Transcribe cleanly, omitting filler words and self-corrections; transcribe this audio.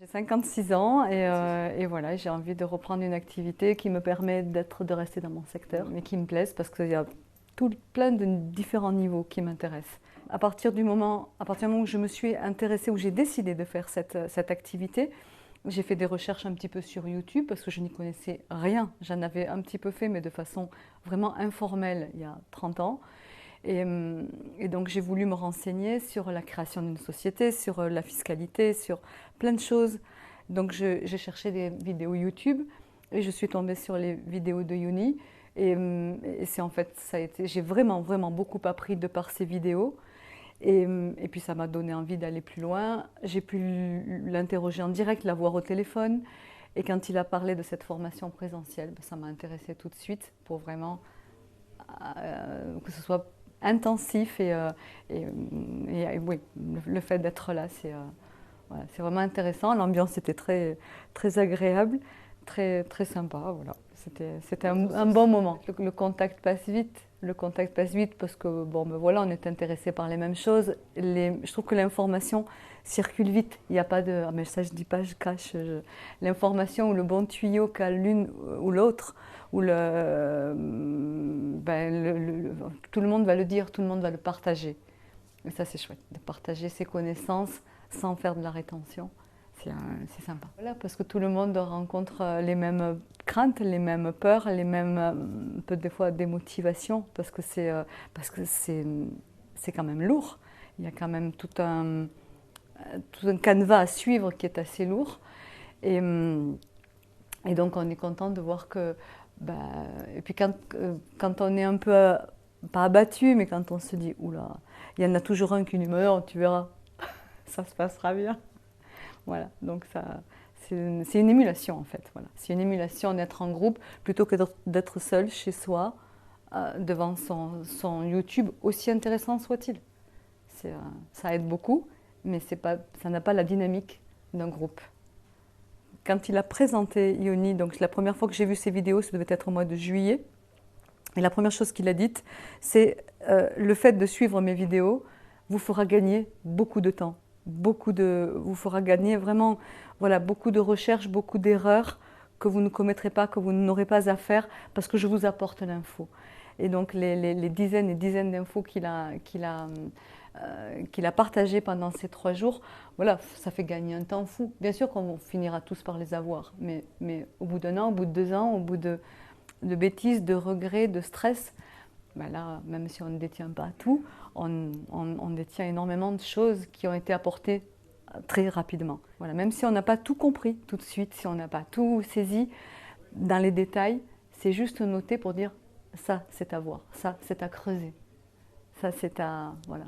J'ai 56 ans et voilà, j'ai envie de reprendre une activité qui me permet de rester dans mon secteur, mais qui me plaise parce qu'il y a plein de différents niveaux qui m'intéressent. À partir du moment où je me suis intéressée, où j'ai décidé de faire cette activité, j'ai fait des recherches un petit peu sur YouTube parce que je n'y connaissais rien. J'en avais un petit peu fait, mais de façon vraiment informelle il y a 30 ans. Et donc j'ai voulu me renseigner sur la création d'une société, sur la fiscalité, sur plein de choses. Donc j'ai cherché des vidéos YouTube et je suis tombée sur les vidéos de Yoni. Et c'est en fait, j'ai vraiment, vraiment beaucoup appris de par ces vidéos. Et puis ça m'a donné envie d'aller plus loin. J'ai pu l'interroger en direct, la voir au téléphone. Et quand il a parlé de cette formation présentielle, ça m'a intéressée tout de suite pour vraiment que ce soit intensif et oui, le fait d'être là, voilà, c'est vraiment intéressant. L'ambiance était très, très agréable, très, très sympa. Voilà. C'était un bon moment. Le contact passe vite. Le contact passe vite parce que bon, ben voilà, on est intéressé par les mêmes choses. Je trouve que l'information circule vite. Il n'y a pas de, ah, mais ça je dis pas, je cache. L'information ou le bon tuyau qu'a l'une ou l'autre, ou tout le monde va le dire, tout le monde va le partager. Et ça c'est chouette, de partager ses connaissances sans faire de la rétention. C'est sympa. Voilà, parce que tout le monde rencontre les mêmes craintes, les mêmes peurs, les mêmes, peut des fois, des motivations, parce que c'est quand même lourd. Il y a quand même tout un canevas à suivre qui est assez lourd. Et, et donc on est content de voir que, bah, et puis quand on est un peu, pas abattu, mais quand on se dit, oula, il y en a toujours un qui nous dit, mais non, tu verras, ça se passera bien. Voilà, donc c'est une émulation en fait. Voilà. C'est une émulation d'être en groupe plutôt que d'être seul chez soi devant son YouTube, aussi intéressant soit-il. Ça aide beaucoup, mais ça n'a pas la dynamique d'un groupe. Quand il a présenté Yoni, donc la première fois que j'ai vu ses vidéos, ça devait être au mois de juillet, et la première chose qu'il a dite, c'est le fait de suivre mes vidéos vous fera gagner beaucoup de temps. Vous fera gagner vraiment voilà, beaucoup de recherches, beaucoup d'erreurs que vous ne commettrez pas, que vous n'aurez pas à faire parce que je vous apporte l'info. Et donc les dizaines et dizaines d'infos qu'il a partagées pendant ces 3 jours, voilà, ça fait gagner un temps fou. Bien sûr qu'on finira tous par les avoir, mais au bout d'1 an, au bout de 2 ans, au bout de bêtises, de regrets, de stress, ben là, même si on ne détient pas tout, on détient énormément de choses qui ont été apportées très rapidement. Voilà, même si on n'a pas tout compris tout de suite, si on n'a pas tout saisi dans les détails, c'est juste noter pour dire ça c'est à voir, ça c'est à creuser, ça c'est à... Voilà.